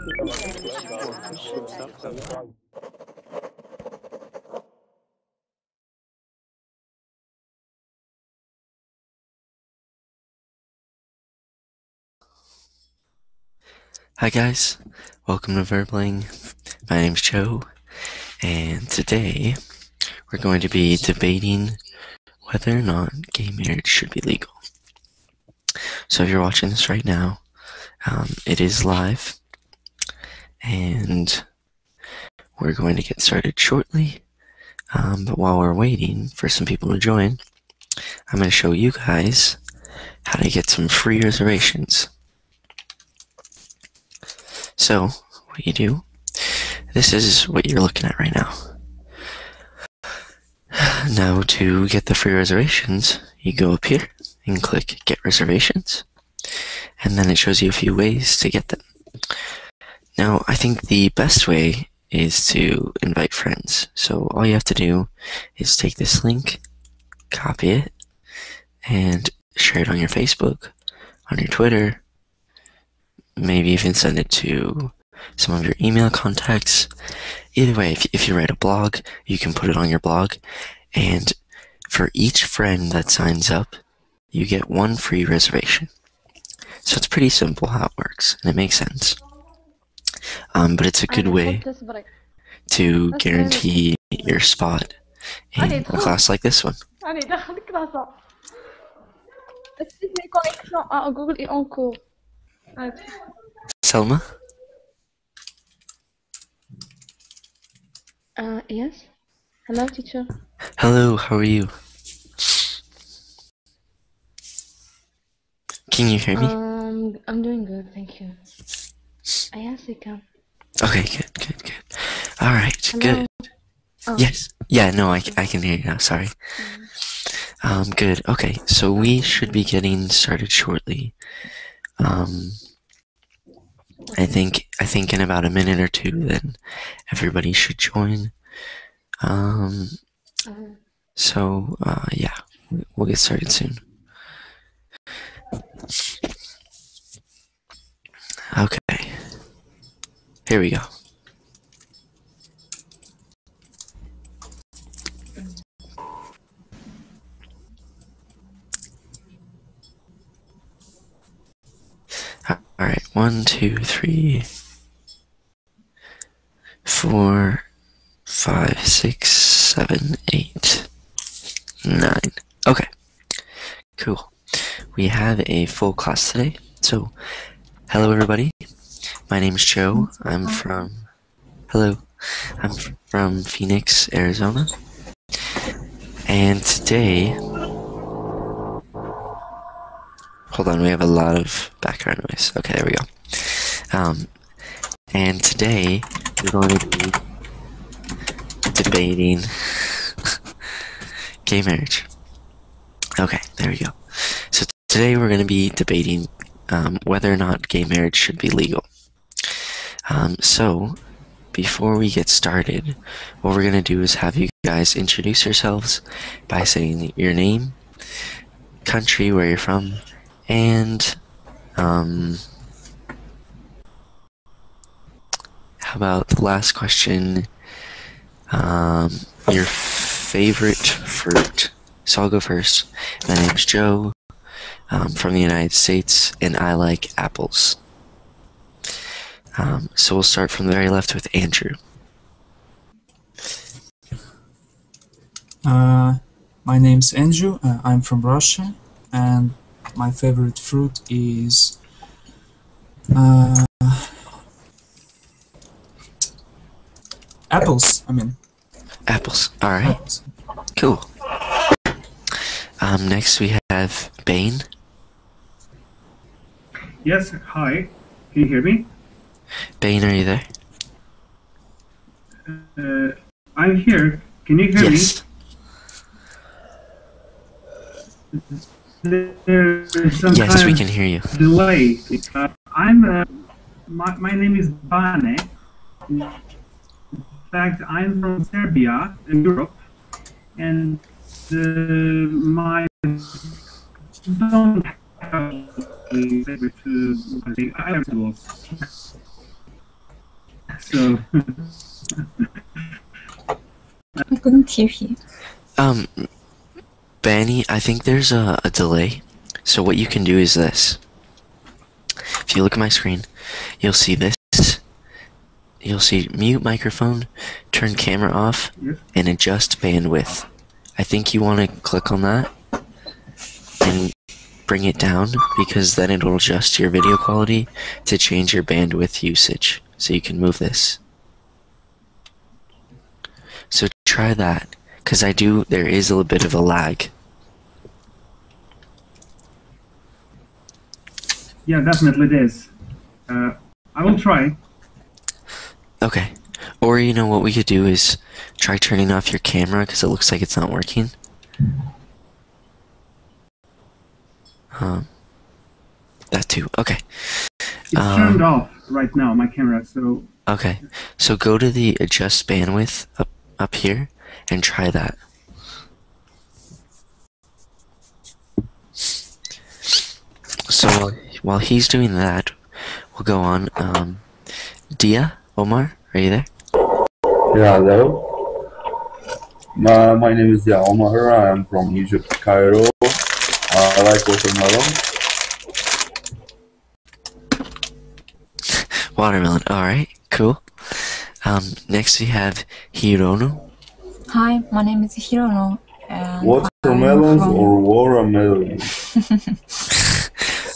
Hi guys, welcome to Verbling. My name's Joe, and today we're going to be debating whether or not gay marriage should be legal. So if you're watching this right now, it is live, and we're going to get started shortly. But while we're waiting for some people to join, I'm going to show you guys how to get some free reservations. So, what you do, this is what you're looking at right now. Now, to get the free reservations, you go up here and click Get Reservations, and then it shows you a few ways to get them. Now, I think the best way is to invite friends. So all you have to do is take this link, copy it, and share it on your Facebook, on your Twitter, maybe even send it to some of your email contacts. Either way, if you write a blog, you can put it on your blog, and for each friend that signs up, you get one free reservation. So it's pretty simple how it works, and it makes sense. But it's a good way to guarantee your spot in a class like this one. Google est en cours. Selma? Yes. Hello, teacher. Hello, how are you? Can you hear me? I'm doing good, thank you. Yes, I can. Okay, good. Alright, good. Oh. Yes. Yeah, no, I can hear you now, sorry. Good. Okay, so we should be getting started shortly. I think in about a minute or two, then everybody should join. So, yeah, we'll get started soon. Okay. Here we go. Alright, 1, 2, 3, 4, 5, 6, 7, 8, 9. Okay, cool. We have a full class today. So, hello everybody. My name's Joe. I'm from Phoenix, Arizona. And today, hold on, we have a lot of background noise. Okay, there we go. And today, we're going to be debating gay marriage. Okay, there we go. So today we're going to be debating whether or not gay marriage should be legal. So, before we get started, what we're going to do is have you guys introduce yourselves by saying your name, country, where you're from, and how about the last question, your favorite fruit. So I'll go first. My name's Joe. From the United States, and I like apples. So we'll start from the very left with Andrew. My name's Andrew. I'm from Russia, and my favorite fruit is apples. Apples. All right. Apples. Cool. Next we have Bane. Yes, hi. Can you hear me? Bane, are you there? I'm here. Can you hear Yes. me? There's some Yes, kind we of can hear you. delay. My name is Bane. In fact, I'm from Serbia in Europe, and my don't have I have to. So I couldn't hear you. Banny, I think there's a delay. So what you can do is this. If you look at my screen, you'll see this. You'll see mute microphone, turn camera off, yes. and adjust bandwidth. I think you want to click on that and bring it down, because then it'll adjust your video quality to change your bandwidth usage. So you can move this. So try that, because there is a little bit of a lag. Yeah, definitely it is. I will try. Okay. Or you know what we could do is try turning off your camera, because it looks like it's not working. That too. Okay. It's turned off right now, my camera, so... Okay. So go to the adjust bandwidth up here and try that. So while he's doing that, we'll go on. Dia, Omar, are you there? Yeah, hello. My name is Dia Omar. I am from Egypt, Cairo. I like watermelon. Watermelon. All right, cool. Next we have Hirono. Hi, my name is Hirono. And Watermelons or watermelons?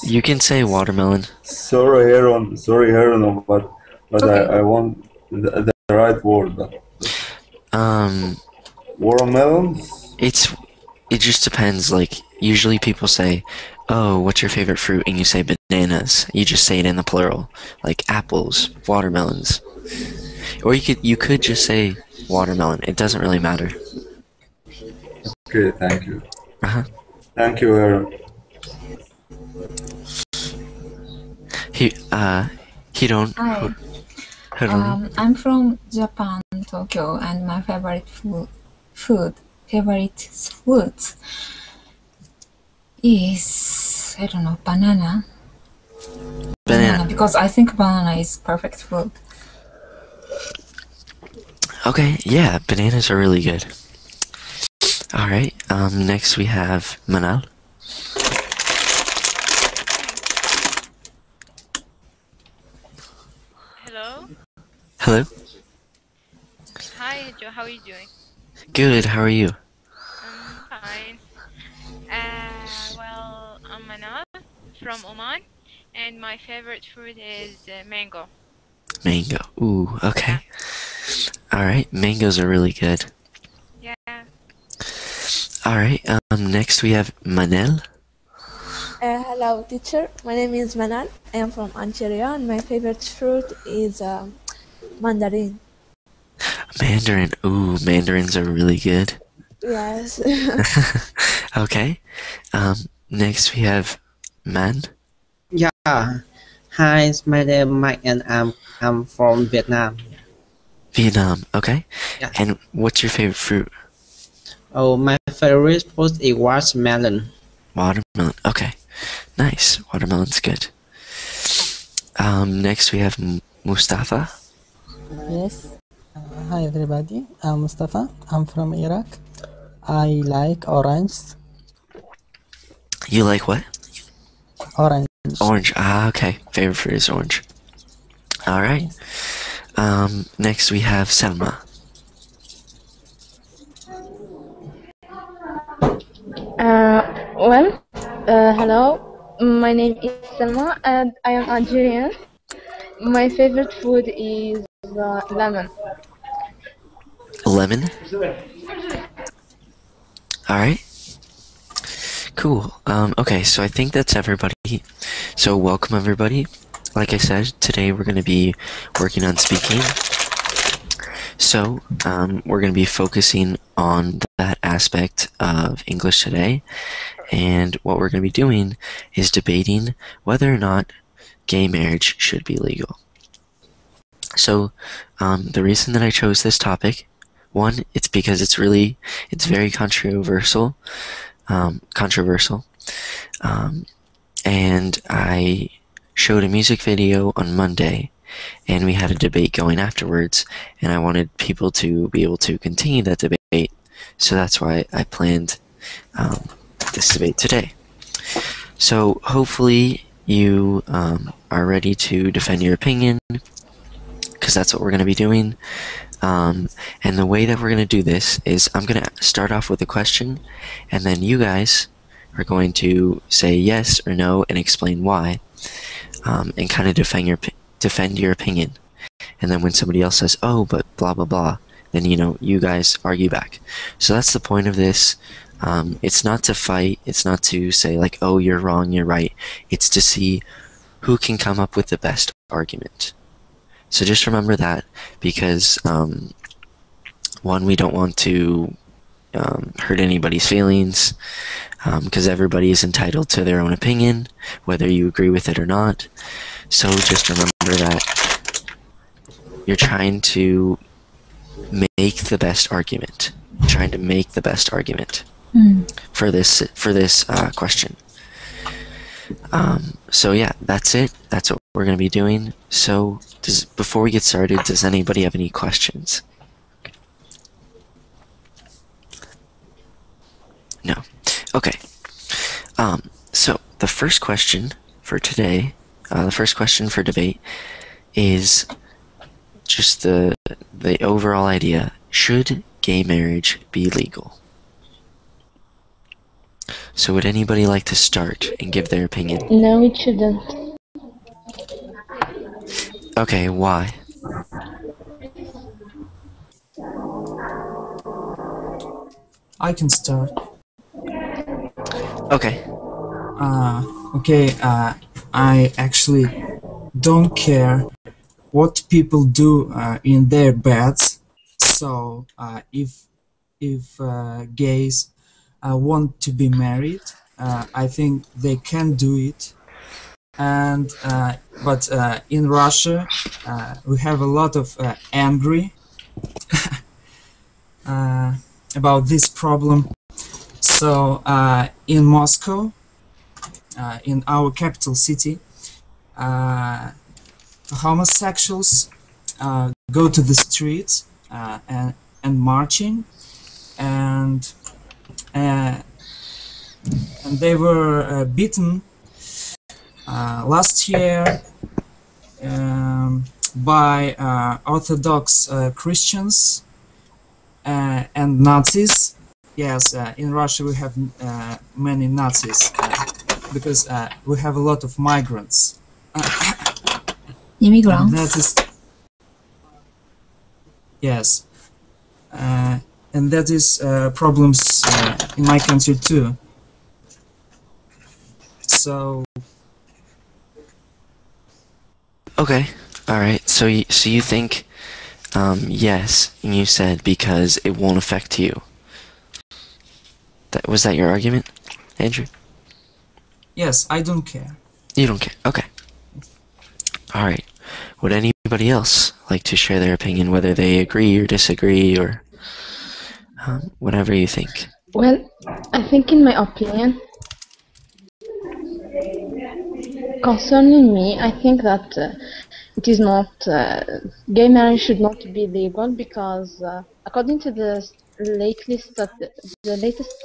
You can say watermelon. Sorry, Heron, but Okay. I want the right word. Watermelons? It just depends. Like usually people say, "Oh, what's your favorite fruit?" and you say bananas. You just say it in the plural, like apples, watermelons. Or you could just say watermelon. It doesn't really matter. Okay, thank you. Thank you, Heron. Hiron. Hi. Hiron. I'm from Japan, Tokyo, and my favorite foods is, I don't know, banana. Banana. Because I think banana is perfect food. Okay, yeah, bananas are really good. All right. Next we have Manal. Hello. Hello. Hi, Joe. How are you doing? Good. How are you? I'm fine. Well, I'm Manal from Oman, and my favorite fruit is mango. Mango. Ooh. Okay. All right. Mangoes are really good. Yeah. All right. Next we have Manel. Hello, teacher. My name is Manal. I am from Algeria, and my favorite fruit is mandarin. Mandarin. Ooh, mandarins are really good. Yes. Okay. Next we have Man. Yeah. Hi, my name is Mike and I'm from Vietnam. Vietnam. Okay. Yeah. And what's your favorite fruit? Oh, my favorite fruit is watermelon. Watermelon. Okay. Nice. Watermelon's good. Next we have Mustafa. Yes. Hi everybody. I'm Mustafa. I'm from Iraq. I like orange. You like what? Orange. Orange. Ah, okay. Favorite fruit is orange. All right. Next we have Selma. Hello. My name is Selma and I am Algerian. My favorite food is lemon. Lemon. All right. Cool. Okay, so I think that's everybody. So welcome everybody. Like I said, today we're going to be working on speaking. So we're going to be focusing on that aspect of English today. And what we're going to be doing is debating whether or not gay marriage should be legal. So the reason that I chose this topic, one, it's because it's very controversial. And I showed a music video on Monday and we had a debate going afterwards, and I wanted people to be able to continue that debate, so that's why I planned this debate today. So hopefully you are ready to defend your opinion, because that's what we're going to be doing. And the way that we're going to do this is I'm going to start off with a question, and then you guys are going to say yes or no and explain why, and kind of defend your opinion. And then when somebody else says, oh, but blah, blah, blah, then, you guys argue back. So that's the point of this. It's not to fight. It's not to say, like, oh, you're wrong, you're right. It's to see who can come up with the best argument. So just remember that, because, one, we don't want to hurt anybody's feelings, because everybody is entitled to their own opinion, whether you agree with it or not. So just remember that you're trying to make the best argument. Trying to make the best argument for this question. So yeah, that's it. That's what we're going to be doing. So before we get started, does anybody have any questions? No. Okay. So the first question for today, the first question for debate is just the overall idea. Should gay marriage be legal? So would anybody like to start and give their opinion? No, it shouldn't. Okay, why? I can start. Okay. I actually don't care what people do in their beds. So if gays want to be married, I think they can do it. And but in Russia, we have a lot of angry about this problem. So in Moscow, in our capital city, homosexuals go to the streets and marching, and they were beaten last year by Orthodox Christians and Nazis. Yes, in Russia we have many Nazis because we have a lot of migrants. Immigrants. That is, yes, and that is problems in my country too. So. Okay. All right. So you think yes, and you said because it won't affect you. Was that your argument, Andrew? Yes, I don't care. You don't care. Okay. All right. Would anybody else like to share their opinion, whether they agree or disagree, or whatever you think? Well, I think in my opinion, concerning me, I think that it is not, gay marriage should not be legal because according to the latest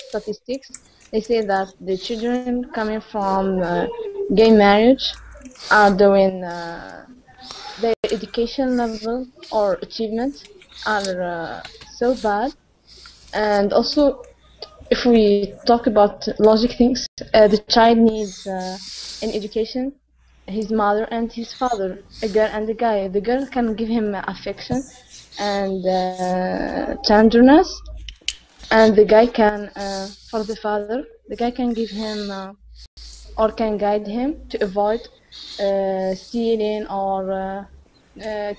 statistics, they say that the children coming from gay marriage are doing their education level or achievements are so bad. And also, if we talk about logic things, the child needs an education, his mother and his father, a girl and a guy. The girl can give him affection and tenderness, and the guy can, for the father, the guy can give him or can guide him to avoid stealing or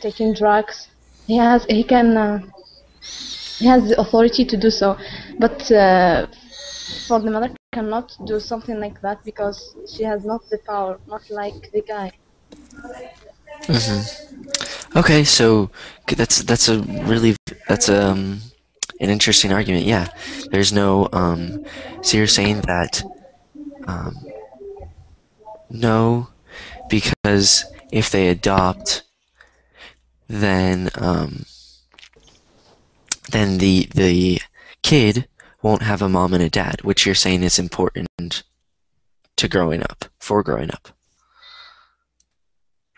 taking drugs. He has the authority to do so, but for the mother cannot do something like that because she has not the power, not like the guy. Okay, so that's an interesting argument. Yeah, there's no so you're saying that no, because if they adopt, then the kid won't have a mom and a dad, which you're saying is important to growing up, for growing up.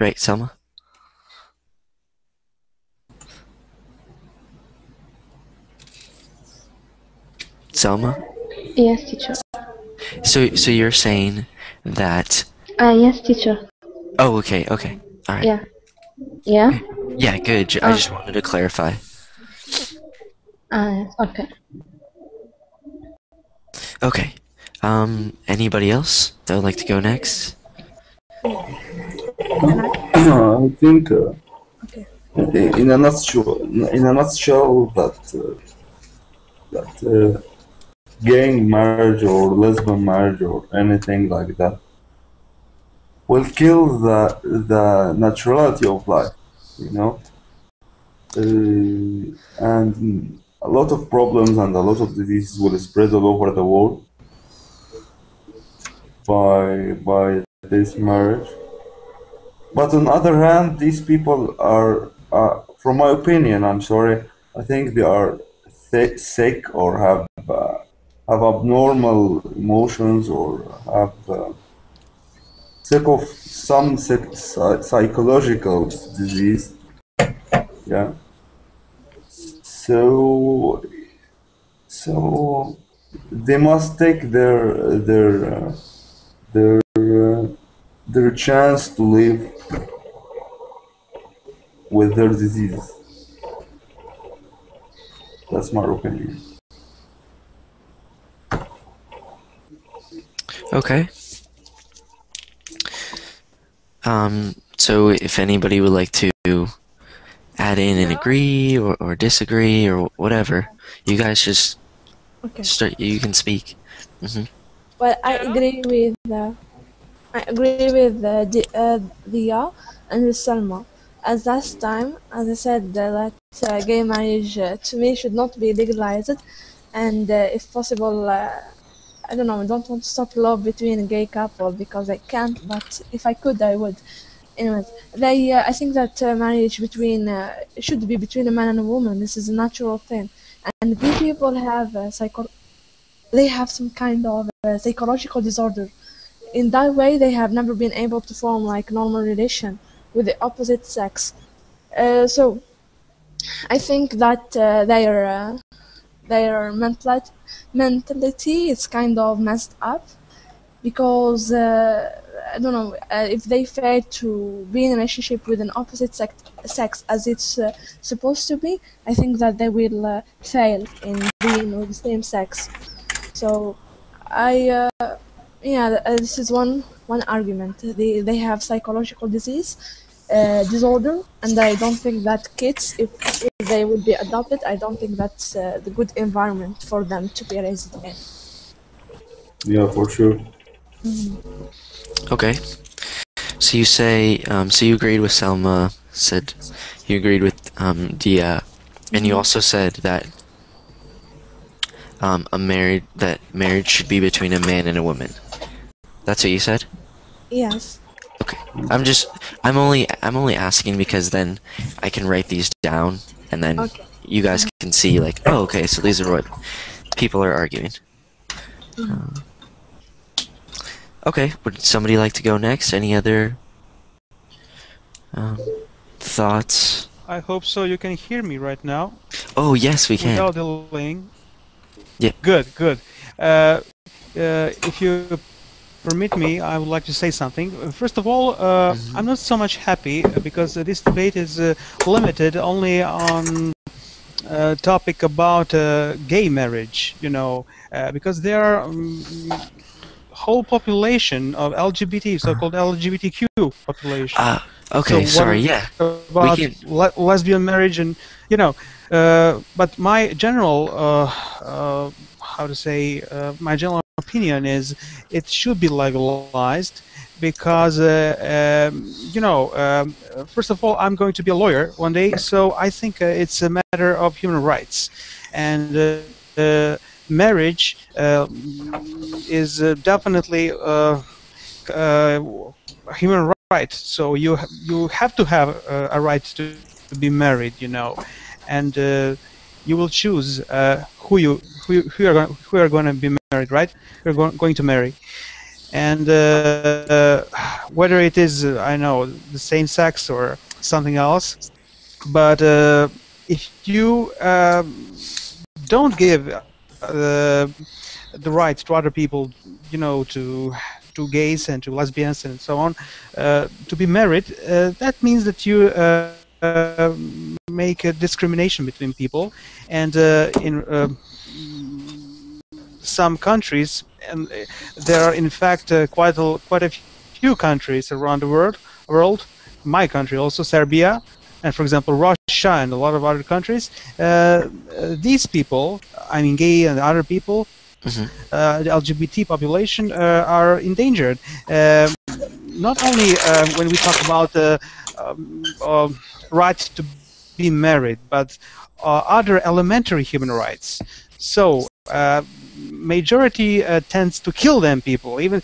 Right, Selma? Selma? Yes, teacher. So you're saying that... Yes, teacher. Oh, okay. All right. Yeah. Yeah? Yeah, good. I just wanted to clarify. Okay. Okay. Anybody else that would like to go next? I think, in a nutshell, that gay marriage or lesbian marriage or anything like that will kill the naturality of life, you know, and a lot of problems and a lot of diseases will spread all over the world by this marriage. But on the other hand, these people are, from my opinion, I'm sorry, I think they are sick or have abnormal emotions or have sick of some psychological disease. Yeah. So they must take their chance to live with their disease. That's my opinion. Okay. So if anybody would like to add in and agree or disagree or whatever, you guys just start. You can speak. Well, I agree with Dia and with Salma. As last time, as I said, that gay marriage to me should not be legalized, and if possible, I don't know, I don't want to stop love between a gay couple because I can't, but if I could, I would. Anyways, I think that marriage should be between a man and a woman. This is a natural thing, and gay people have they have some kind of psychological disorder. In that way, they have never been able to form like normal relation with the opposite sex. So I think that their mentality is kind of messed up because I don't know if they fail to be in a relationship with an opposite sex as it's supposed to be. I think that they will fail in being with the same sex. So this is one argument. They have psychological disorder, and I don't think that kids, if they will be adopted, I don't think that's the good environment for them to be raised in. Yeah, for sure. Okay. So you say, so you agreed with Selma, said you agreed with Dia, and you also said that marriage should be between a man and a woman. That's what you said? Yes. Okay. I'm only asking because then I can write these down and then you guys can see like, oh, okay, so these are what people are arguing. Okay, would somebody like to go next? Any other thoughts? I hope so. You can hear me right now. Oh, yes, we can. Without delaying. Yeah. Good. If you permit me, I would like to say something. First of all, I'm not so much happy because this debate is limited only on topic about gay marriage, you know, because there are whole population of LGBT, so-called LGBTQ population. Okay, so sorry, yeah. About lesbian marriage and, you know, but my general, my general opinion is it should be legalized because, you know, first of all, I'm going to be a lawyer one day, so I think it's a matter of human rights. And marriage is definitely a human right. So you have to have a right to to be married, you know, and you will choose who you are going to be married, right? You're going to marry, and whether it is I know the same sex or something else, but if you don't give the right to other people, you know, to gays and to lesbians and so on, to be married, that means that you make a discrimination between people, and in some countries, and there are in fact quite a few countries around the world, my country also, Serbia, and for example Russia and a lot of other countries, these people, I mean gay and other people, the LGBT population are endangered. Not only when we talk about right to be married, but other elementary human rights. So majority tends to kill them people, even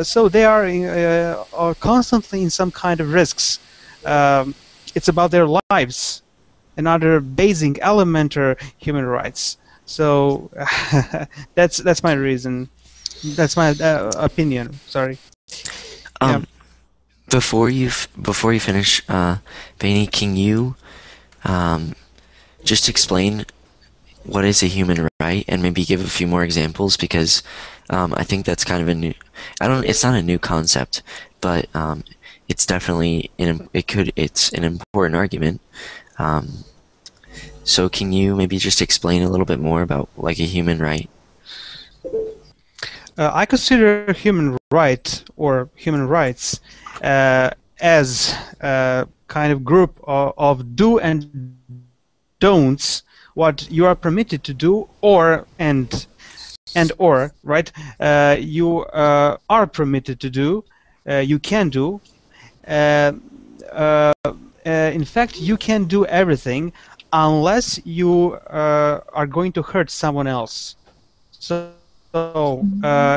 so they are constantly in some kind of risks. It's about their lives and other basic elementary human rights. So that's my reason. That's my opinion. Sorry. Yeah. Before you finish, Bainey, can you just explain what is a human right and maybe give a few more examples, because I think that's kind of a new. It's not a new concept, but it's definitely it's an important argument. So can you maybe just explain a little bit more about like a human right? I consider human right or human rights as a kind of group of do and don'ts, what you are permitted to do, or right, you are permitted to do, you can do. In fact, you can do everything unless you are going to hurt someone else. So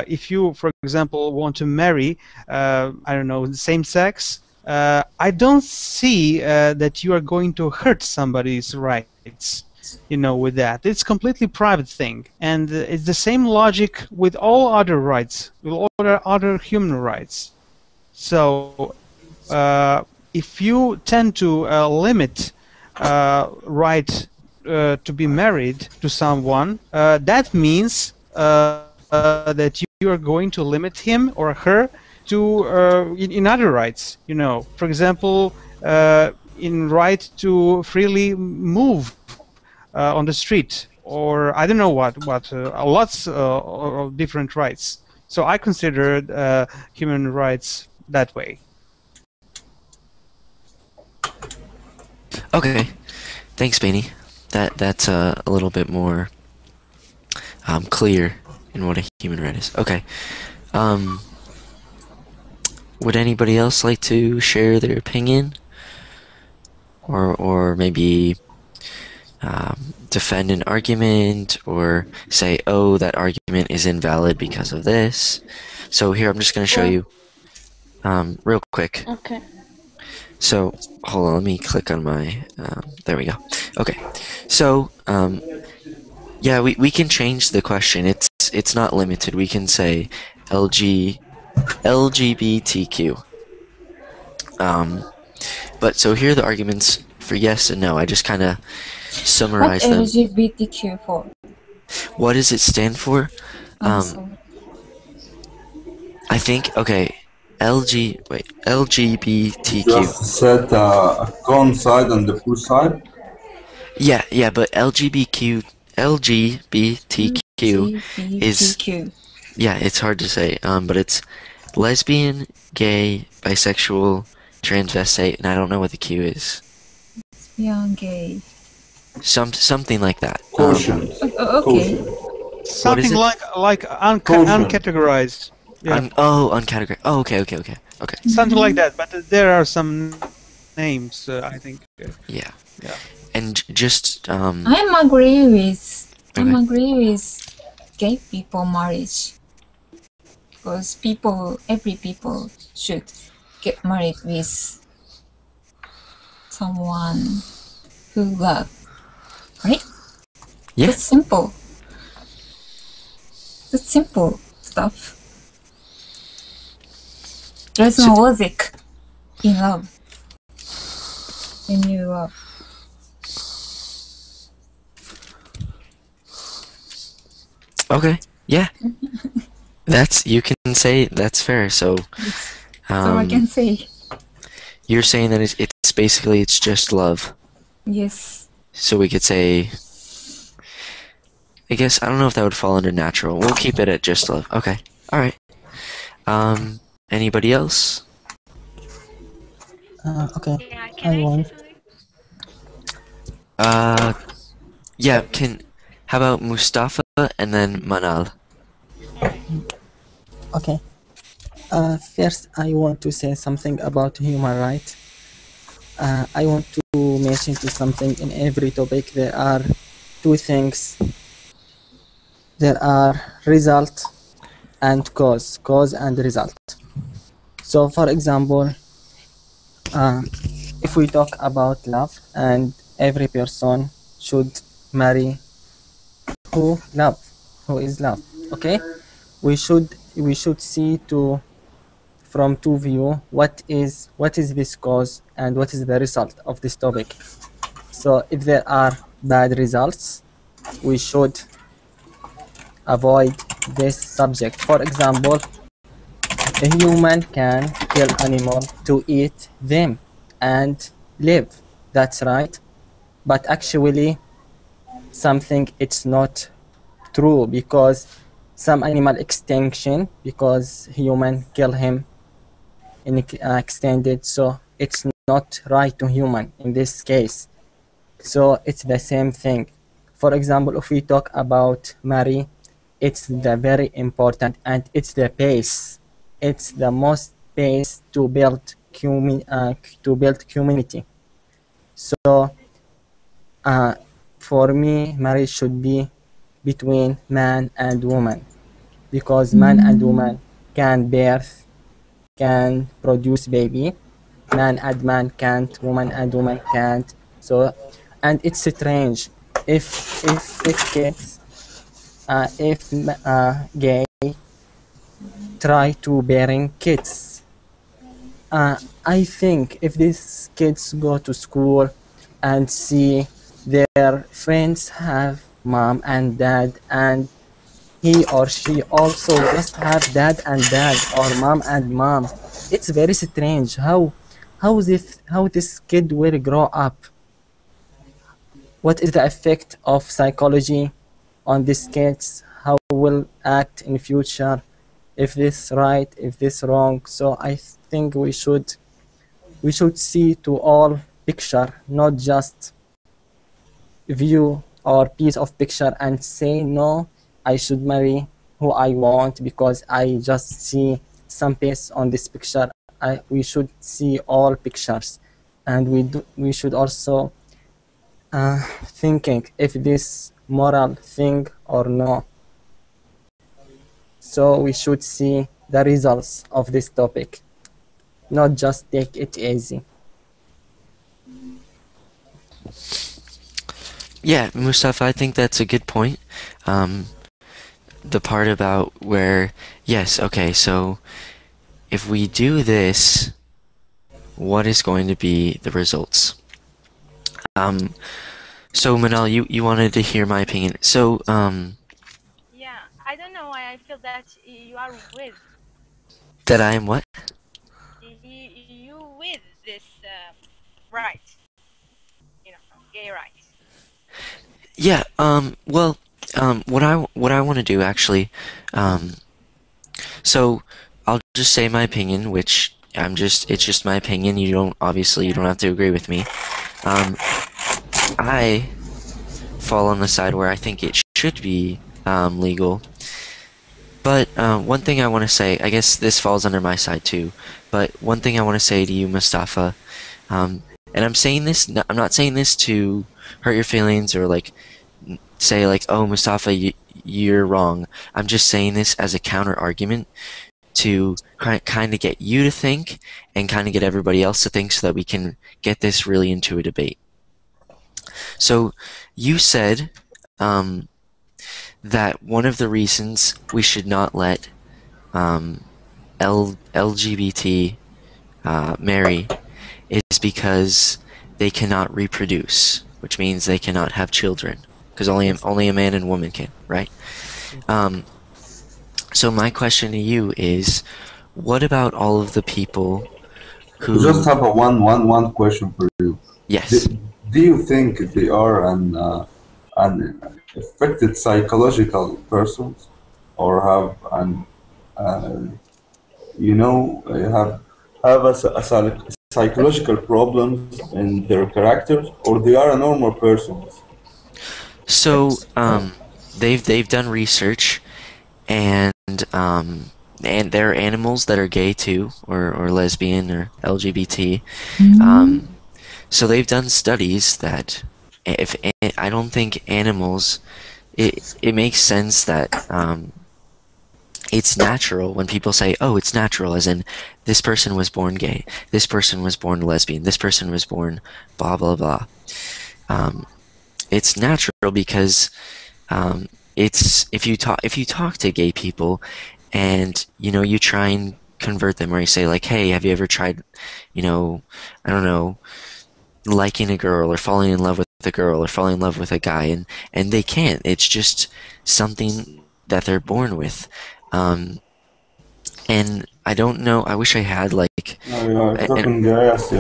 if you, for example, want to marry, I don't know, the same sex, I don't see that you are going to hurt somebody's rights, you know, with that. It's completely private thing, and it's the same logic with all other rights, with all other human rights. So if you tend to limit right to be married to someone, that means that you are going to limit him or her to in other rights, you know, for example, in right to freely move on the street, or I don't know what lots of different rights. So I consider human rights that way. Okay, thanks, Bainey. That's a little bit more clear in what a human right is. Okay. Would anybody else like to share their opinion, or maybe defend an argument, or say, oh, that argument is invalid because of this? So here I'm just going to show you real quick. Okay. So hold on, let me click on my there we go. Okay, so yeah, we can change the question. It's not limited. We can say LGBTQ. But so here are the arguments for yes and no. I just kind of summarize them. What LGBTQ for? What does it stand for? I think, okay, LGBTQ. Just set a con side and the push side. Yeah, but LGBTQ is, yeah, it's hard to say, but it's lesbian, gay, bisexual, transvestite, and I don't know what the Q is. Young gay. Something like that. Caution. Okay. Something like uncategorized. Yeah. Uncategorized. Oh, okay. Something like that, but there are some names, I think. Yeah. And just I'm agree with gay people marriage, because every people should get married with someone who love. Right? Yeah. That's simple. That's simple stuff. There's no logic in love. When you love. Okay. Yeah. You can say that's fair. So, So I can say. You're saying that it's basically it's just love. Yes. So we could say, I guess I don't know if that would fall under natural. We'll keep it at just love. Okay. All right. Anybody else? Okay. Yeah, can I want. say something? Yeah. How about Mustafa and then Manal? Okay. First, I want to say something about human rights. I want to mention to something in every topic. There are two things. There are result and cause and result. So, for example, if we talk about love, and every person should marry who is love. Okay, we should see from two view what is this cause and what is the result of this topic. So if there are bad results, we should avoid this subject. For example, a human can kill animal to eat them and live. That's right. But actually something it's not true, because some animal extinction because human kill him in extended, so it's not right to human in this case. So it's the same thing. For example, if we talk about marry, it's the very important, and it's the base. It's the most base to build community. So for me, marriage should be between man and woman, because man and woman can produce baby. Man and man can't, woman and woman can't. So, and it's strange if kids, if gay try to bearing kids. I think if these kids go to school and see their friends have mom and dad, and he or she also just have dad and dad or mom and mom, it's very strange how this kid will grow up. What is the effect of psychology on these kids? How will act in future? If this right, if this wrong? So I think we should see to all picture, not just view or piece of picture and say no, I should marry who I want because I just see some piece on this picture. We should see all pictures, and we should also thinking if this moral thing or no. So we should see the results of this topic, not just take it easy. Yeah, Mustafa, I think that's a good point. The part about where, yes, okay, so if we do this, what is going to be the results? So Manal, you wanted to hear my opinion. So, Yeah, I don't know why I feel that you are with. That I am what? You with this right. You know, gay rights. Yeah, well, what I want to do actually, so I'll just say my opinion, which it's just my opinion. You don't have to agree with me. I fall on the side where I think it should be legal. But one thing I want to say, I guess this falls under my side too. But one thing I want to say to you, Mustafa, and I'm saying this, I'm not saying this to hurt your feelings or like say like, oh, Mustafa, you're wrong. I'm just saying this as a counter argument to kind of get you to think and kind of get everybody else to think so that we can get this really into a debate. So you said that one of the reasons we should not let LGBT marry is because they cannot reproduce, which means they cannot have children, because only a man and woman can, right? So my question to you is, what about all of the people who... Just have one question for you. Yes. Do you think they are an affected psychological persons, or have an have a psychological problems in their characters, or they are a normal persons? So they've done research, and there are animals that are gay too, or lesbian or LGBT. So they've done studies that if I don't think animals, it makes sense that it's natural when people say, oh, it's natural, as in this person was born gay, this person was born lesbian, this person was born blah blah blah. It's natural because it's if you talk to gay people, and you try and convert them, or you say like, hey, have you ever tried, I don't know, liking a girl or falling in love with a girl or falling in love with a guy, and they can't. It's just something that they're born with. And I don't know, I wish I had like... Yes,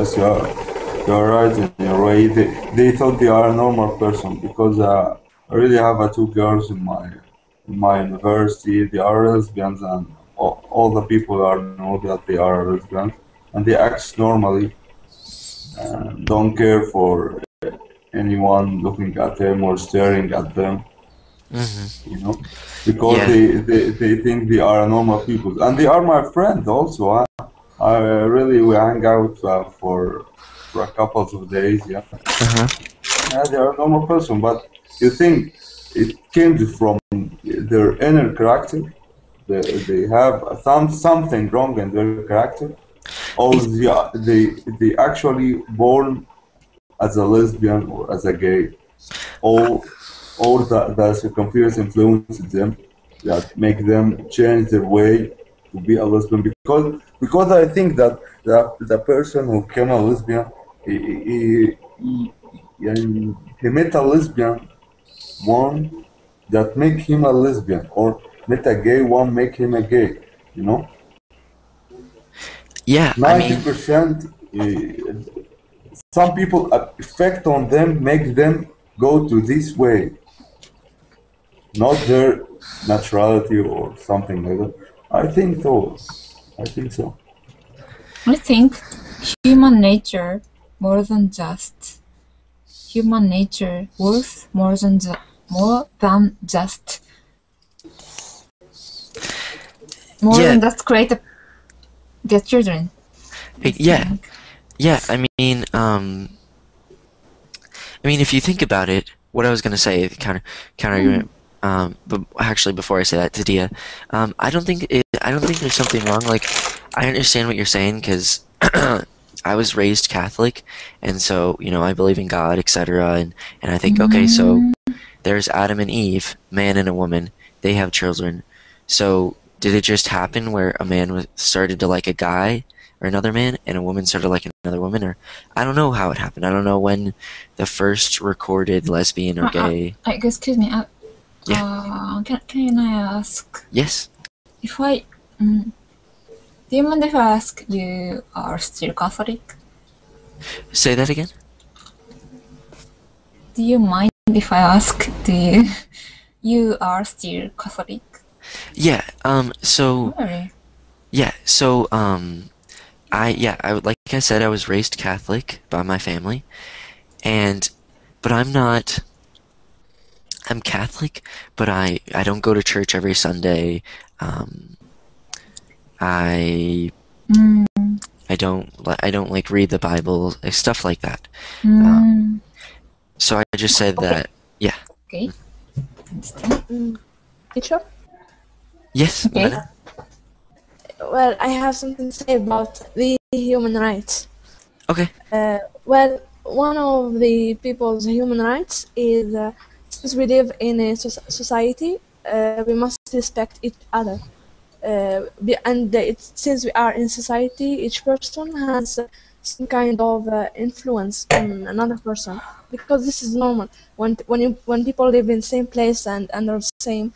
you're right in your way. They thought they are a normal person, because I really have two girls in my university. They are lesbians, and all the people know that they are lesbians, and they act normally, don't care for anyone looking at them or staring at them. Because they think they are normal people, and they are my friends also. I really, we hang out for a couple of days. Yeah, they are a normal person, but you think it came from their inner character? They have something wrong in their character, or they actually born as a lesbian or as a gay, or the circumstances influenced them that make them change their way to be a lesbian, because I think that the person who became a lesbian, he met a lesbian one that make him a lesbian, or met a gay one make him a gay. Yeah, 90%. Some people effect on them make them go to this way, not their naturality or something like that. I think so. I think human nature more than just human nature worth more than just than just get children. Yeah. I mean, if you think about it, what I was gonna say, counter argument. But actually, before I say that to Dia, I don't think there's something wrong. Like, I understand what you're saying, because I was raised Catholic, and so I believe in God, etc. And I think, okay, so there's Adam and Eve, man and a woman. They have children. So did it just happen where a man started to like a guy or another man, and a woman started liking another woman? Or I don't know how it happened. I don't know when the first recorded lesbian or gay. Excuse me. Can I ask? Yes. If I do you mind if I ask, you are still Catholic? Say that again. Do you mind if I ask, you are still Catholic? Yeah. So. Really? Yeah. So. Like I said, I was raised Catholic by my family, but I'm not. I'm Catholic, but I don't go to church every Sunday. I don't like read the Bible, stuff like that. So I just said that. Yeah. Okay. Teacher? Yes. Okay. Well, I have something to say about the human rights. Okay. Well, one of the people's human rights is since we live in a society, we must respect each other. And since we are in society, each person has some kind of influence on another person, because this is normal when people live in the same place and under the same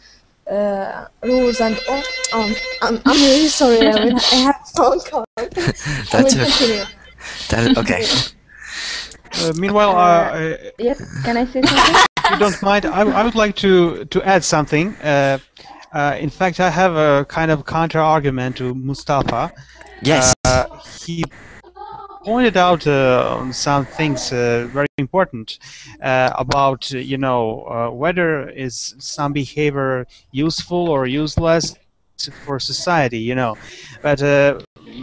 rules and all. I'm really sorry. I have a phone call. I will continue. Okay. Meanwhile, Yes, can I say something? if you don't mind, I would like to add something. In fact, I have a kind of counter argument to Mustafa. Yes. He pointed out on some things very important about whether is some behavior useful or useless for society. But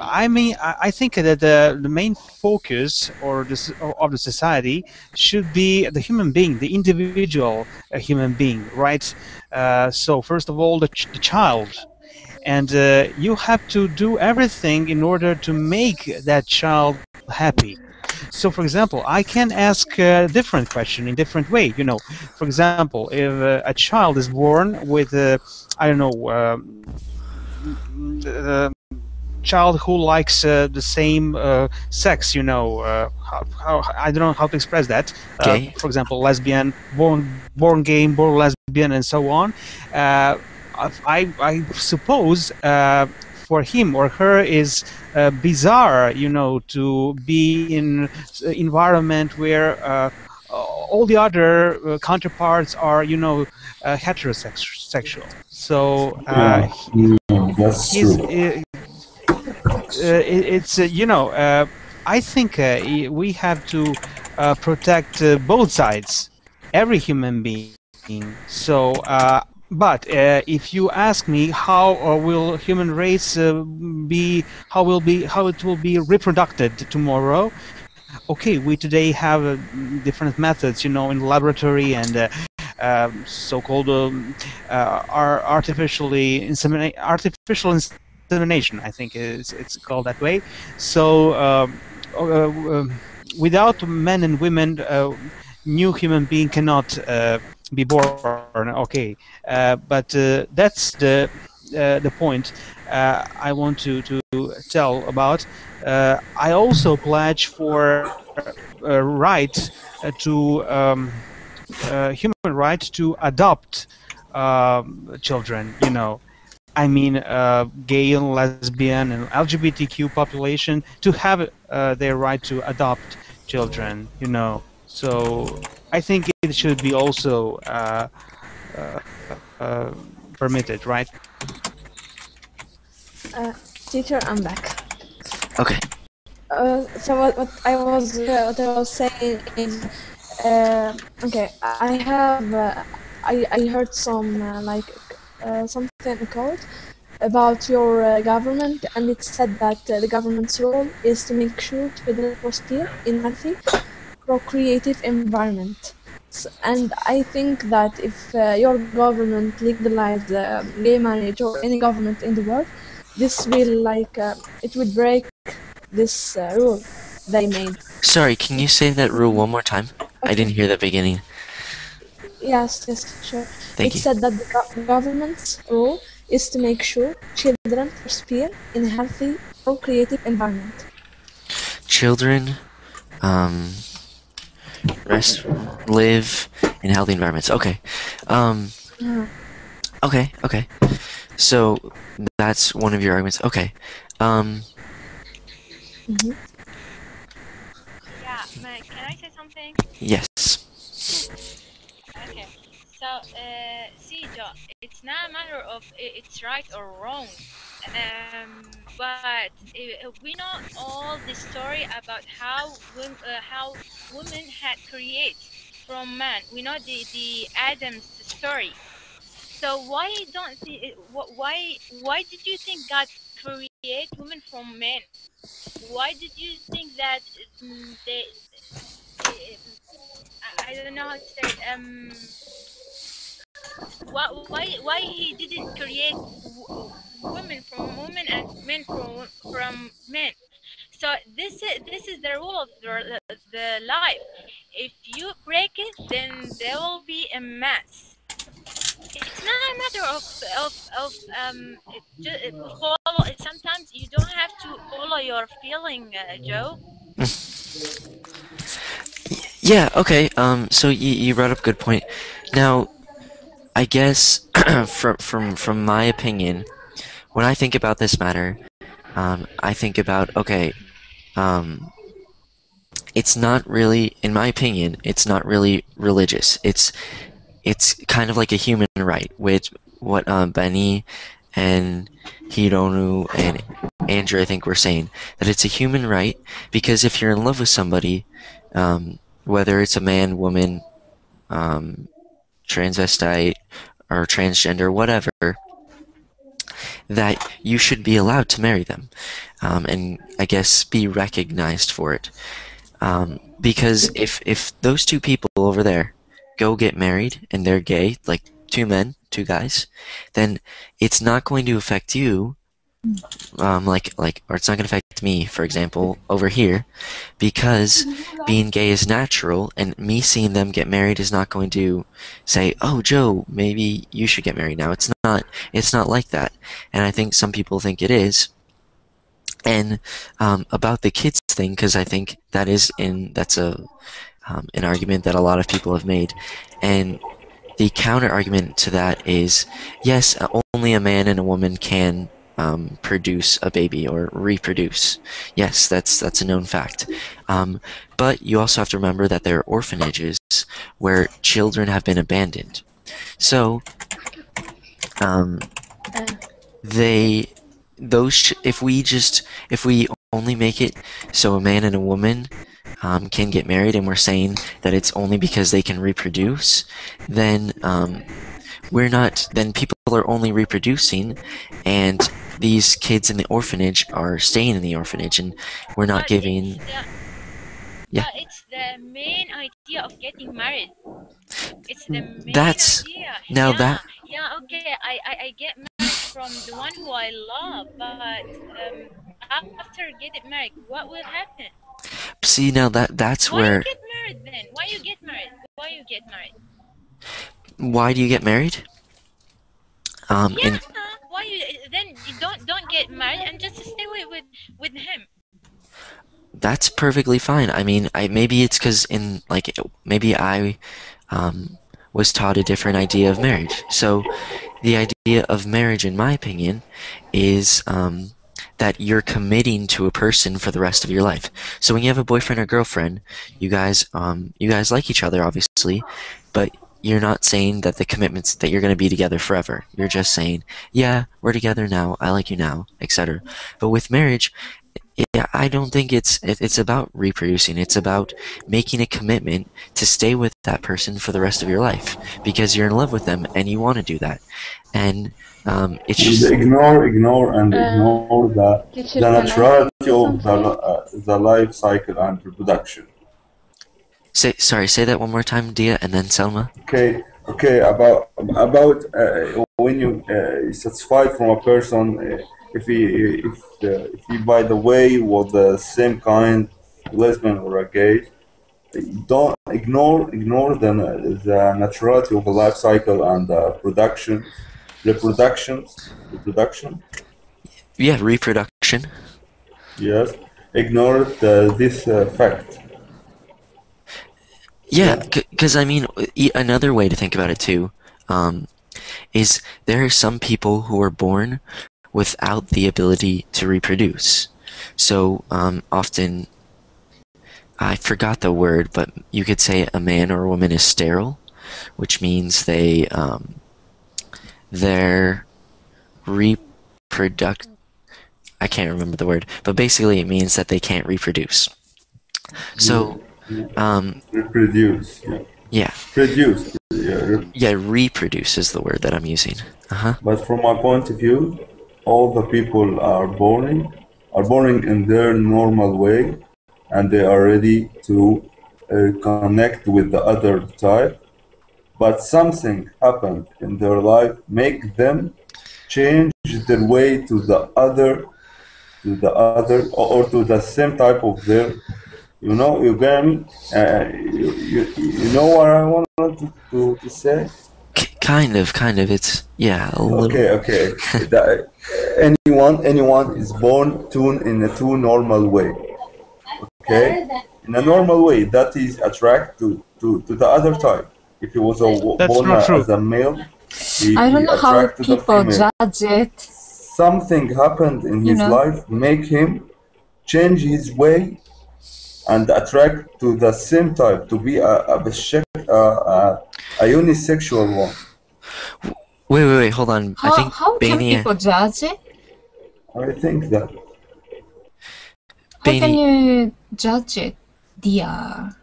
I think that the main focus of the society should be the human being, the individual human being, right? So first of all, the child. And you have to do everything in order to make that child happy. So, for example, I can ask a different question in different way. For example, if a child is born with, I don't know, a child who likes the same sex, I don't know how to express that. Gay. For example, lesbian, born gay, born lesbian, and so on. I suppose for him or her is bizarre, to be in environment where all the other counterparts are, heterosexual. So that's true. it's I think we have to protect both sides, every human being. So, but if you ask me how will human race how it will be reproducted tomorrow, okay, we today have different methods, in the laboratory and so-called artificial insemination, I think it's called that way. So without men and women, new human being cannot be born. Okay, but that's the point I want to tell about. I also pledge for right to human right to adopt children. I mean, gay and lesbian and LGBTQ population to have their right to adopt children. So I think it should be also permitted, right? Teacher, I'm back. Okay. So what I was saying is, okay, I have I heard some something called about your government, and it said that the government's role is to make sure children prosper in healthy, procreative environment. And I think that if your government legalized gay marriage, or any government in the world, this will it will break this rule they made. Sorry, can you say that rule one more time? I didn't hear the beginning. Yes, sure. Thank you. It said that the government's role is to make sure children prosper in a healthy, procreative environment. Children live in healthy environments. Okay. Okay. So that's one of your arguments. Okay. Mm-hmm. Yeah, can I say something? Yes. Okay. So, see, Joe, it's not a matter of it's right or wrong. But we know all the story about how women had created from man. We know the Adam's story. So why did you think God create women from men? Why did you think that I don't know how to say it. Why he didn't create women from women and men from men? So So this is the rule of the life. If you break it, then there will be a mess. It's not a matter of follow. Sometimes you don't have to follow your feeling, Joe. Yeah, okay. So you brought up a good point. Now, I guess from my opinion, when I think about this matter, I think about, okay, it's not really, in my opinion, it's not really religious. It's kind of like a human right, which what Benny and Hironu and Andrew, I think, were saying, that it's a human right, because if you're in love with somebody, whether it's a man, woman, transvestite, or transgender, whatever, that you should be allowed to marry them, and I guess be recognized for it. Because if those two people over there go get married and they're gay, like two men, two guys, then it's not going to affect you, or it's not going to affect me, for example, over here, because being gay is natural, and me seeing them get married is not going to say, oh, Joe, maybe you should get married now. It's not like that, and I think some people think it is. And about the kids thing, because I think that's an argument that a lot of people have made, and the counter argument to that is, yes, only a man and a woman can produce a baby or reproduce. Yes, that's a known fact. But you also have to remember that there are orphanages where children have been abandoned. So if we only make it so a man and a woman can get married, and we're saying that it's only because they can reproduce, then then people are only reproducing, and these kids in the orphanage are staying in the orphanage, and we're not giving. But it's the main idea of getting married. It's the main idea. Now Okay, I get married from the one who I love, but after getting married, what will happen? See, now that's why where. Why you get married then? Why you get married? Why you get married? Why do you get married? Why you don't get married and just stay with him? That's perfectly fine. I mean, maybe it's because maybe I was taught a different idea of marriage. So the idea of marriage, in my opinion, is that you're committing to a person for the rest of your life. So when you have a boyfriend or girlfriend, you guys like each other, obviously, but you're not saying that the commitments that you're going to be together forever. You're just saying, yeah, we're together now, I like you now, etc. But with marriage, yeah, I don't think it's about reproducing. It's about making a commitment to stay with that person for the rest of your life, because you're in love with them and you want to do that. And it's just ignore the naturality of the life cycle and reproduction. Say that one more time, Dia, and then Selma. Okay. About when you satisfied from a person, if he by the way was the same kind, lesbian or a gay, don't ignore the naturality of the life cycle and reproduction. Yeah, reproduction. Yes, ignore this fact. Yeah, because I mean, another way to think about it too, is there are some people who are born without the ability to reproduce. So often, I forgot the word, but you could say a man or a woman is sterile, which means their I can't remember the word, but basically it means that they can't reproduce. So reproduce. Yeah. Produce. Yeah, reproduce is the word that I'm using. But from my point of view, all the people are born in their normal way, and they are ready to connect with the other type. But something happened in their life, make them change their way to the other to the other, or to the same type of their, you get me? You know what I wanted to say? Kind of. It's, yeah, a little. Okay. Anyone is born in a two normal way. Okay, in a normal way that is attract to the other type. If he was That's born not true. as a male, I don't he know how attract to the people female. judge it. Something happened in You his know. life make him change his way and attract to the same type, to be a unisexual one. Wait, hold on. I think How can Bania. people judge it? I think that. How can Bania. you judge it, dear?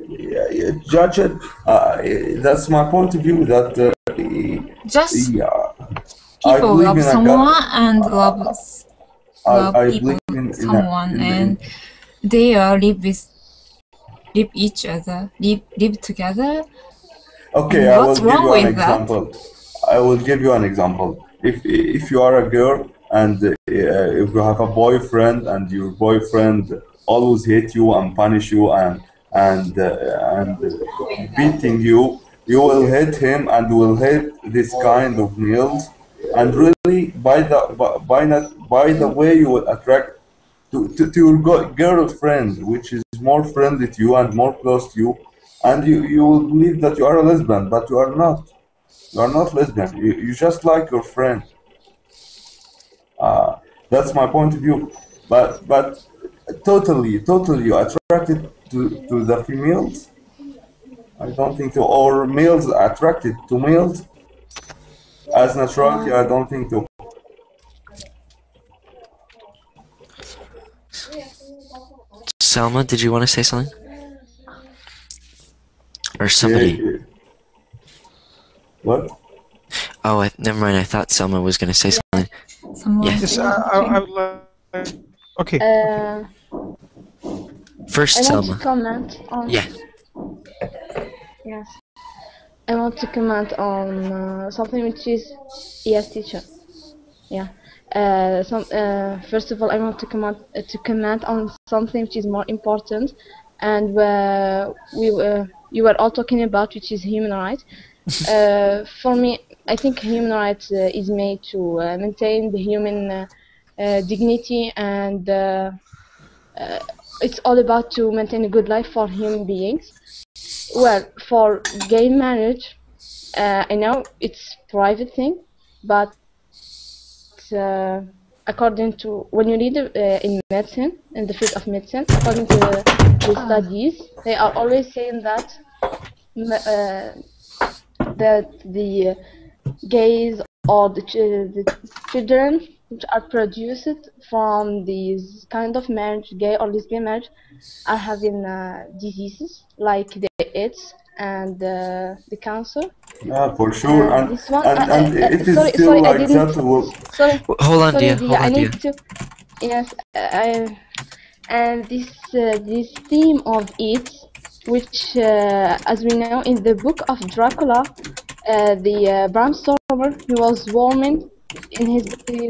Yeah, judge it. That's my point of view. That Just yeah, I people believe love in a someone God. and love I people believe in someone, in and they live each other, live together. Okay, And I will what's give wrong you an with that? example. I will give you an example. If you are a girl and if you have a boyfriend and your boyfriend always hate you and punish you and beating you, you will hate him and will hate this kind of meals. And really, by the way you will attract to your girlfriend, which is more friendly to you and more close to you, and you will believe that you are a lesbian, but you are not. You are not lesbian. You just like your friend. That's my point of view. But totally you attracted to the females. I don't think so. Or males attracted to males as naturality. I don't think so. Selma, did you want to say something? Or Yeah, somebody? yeah. What? Oh, never mind. I thought Selma was going to say something. Someone. Yeah. Yes, I would like. Okay. First, I want Selma. to comment on. Yeah. Yes. I want to comment on something which is yes, teacher. Yeah. First of all, I want to comment on something which is more important, and you were all talking about, which is human rights. For me, I think human rights is made to maintain the human dignity, and it's all about to maintain a good life for human beings. Well, for gay marriage, I know it's private thing, but according to when you read in medicine, in the field of medicine, according to the studies, they are always saying that that the gays or the children which are produced from these kind of marriage, gay or lesbian marriage, are having diseases like the AIDS and the cancer. Yeah, for sure. And this one, And it is sorry, still I like didn't. that. Will Sorry, Hold on, sorry, Dia. Dia. Hold I on, Dia. need to. Yes, and this theme of it, which, as we know, in the book of Dracula, the Bram Stoker, he was warming in his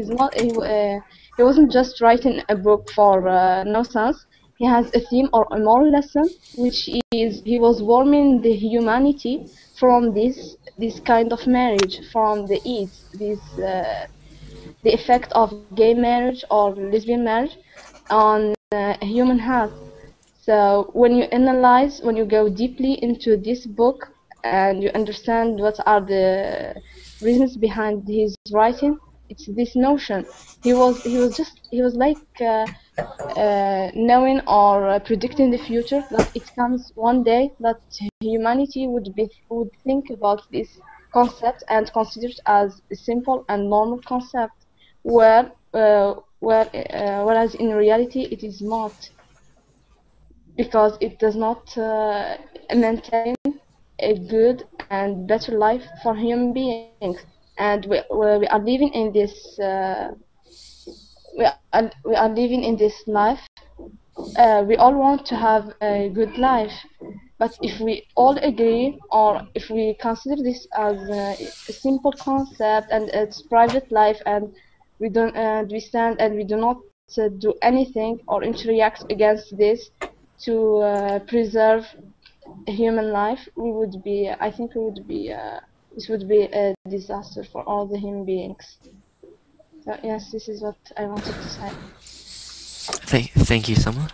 book. He wasn't just writing a book for no sense. He has a theme or a moral lesson, which is he was warming the humanity from this kind of marriage, from the AIDS, the effect of gay marriage or lesbian marriage on human health. So when you analyze, when you go deeply into this book and you understand what are the reasons behind his writing, it's this notion. He was like knowing or predicting the future, that it comes one day that humanity would think about this concept and consider it as a simple and normal concept, whereas in reality it is not, because it does not maintain a good and better life for human beings. And we are living in this we are living in this life. We all want to have a good life, but if we all agree, or if we consider this as a simple concept and it's private life, and we don't we stand and we do not do anything or interact against this to preserve human life, we would be, I think we would be, this would be a disaster for all the human beings. So yes, this is what I wanted to say. Thank you, Selma.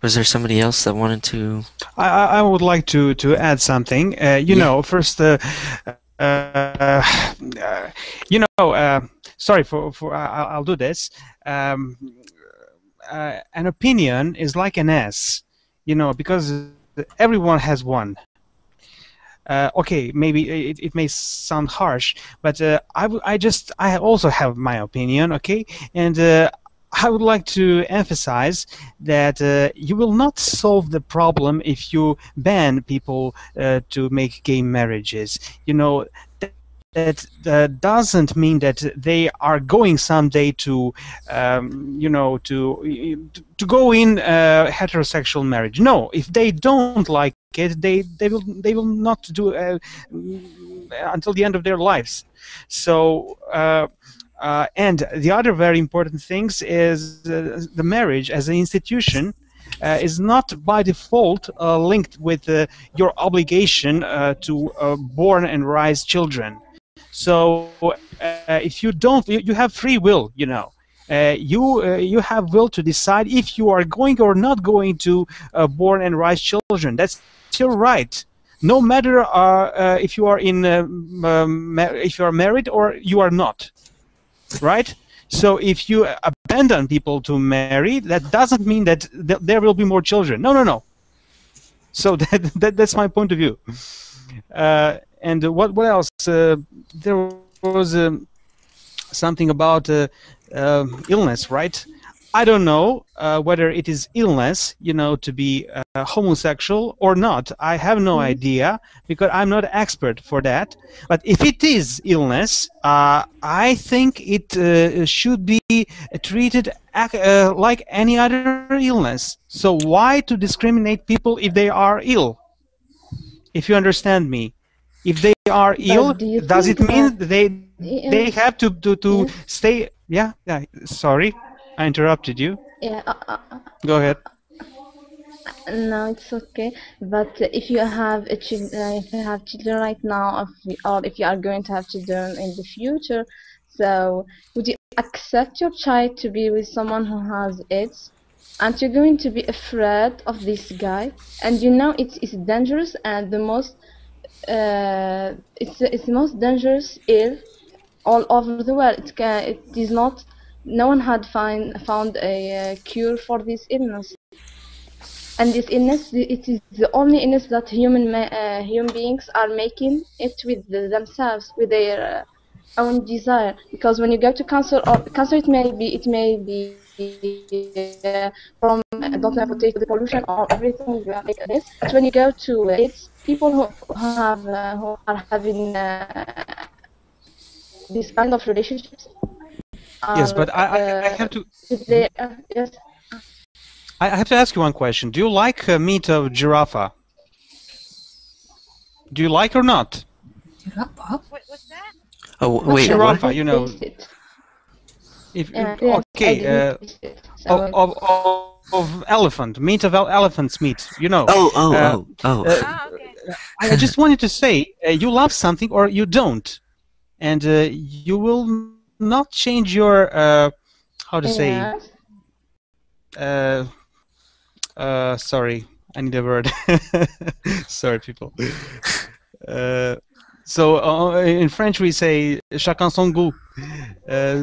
Was there somebody else that wanted to? I would like to add something. You know, first, sorry for I'll do this. An opinion is like an S, you know, because everyone has one. Okay, maybe it may sound harsh, but I also have my opinion, okay, and I would like to emphasize that you will not solve the problem if you ban people to make gay marriages. You know, that doesn't mean that they are going someday to, you know, to go in heterosexual marriage. No, if they don't like it, they will not do until the end of their lives. So. And the other very important things is the marriage as an institution is not by default linked with your obligation to born and raise children. So if you don't, you have free will, you know. You have will to decide if you are going or not going to born and raise children. That's your right. No matter if you are if you are married or you are not. Right? So if you abandon people to marry, that doesn't mean that there will be more children. No, no, no. So that's my point of view. And what else? There was something about illness, right? I don't know whether it is illness, you know, to be homosexual or not. I have no idea because I'm not expert for that. But if it is illness, I think it should be treated like any other illness. So why to discriminate people if they are ill? If you understand me. If they are ill, does it mean they have to stay? Yeah, yeah. Sorry. I interrupted you. Yeah. Go ahead. No, it's okay. But if you have if you have children right now, or if you are going to have children in the future, so would you accept your child to be with someone who has AIDS? Aren't you going to be afraid of this guy? And you know it's dangerous and the most it's the most dangerous ill all over the world. It is not. No one had found a cure for this illness, and this illness, it is the only illness that human beings are making it with themselves, with their own desire. Because when you go to cancer, or cancer, it may be from don't know, potato the pollution or everything like this. But when you go to it's people who are having this kind of relationships. Yes, but I have to. Yes. I have to ask you one question. Do you like meat of giraffe? Do you like or not? What's that? Oh wait, giraffe, what? you know. Okay, of elephant, meat of elephant's meat. You know. Oh. Okay. I just wanted to say, you love something or you don't, and you will not change your how to say. Sorry, I need a word. Sorry, people. So in French we say chacun son goût.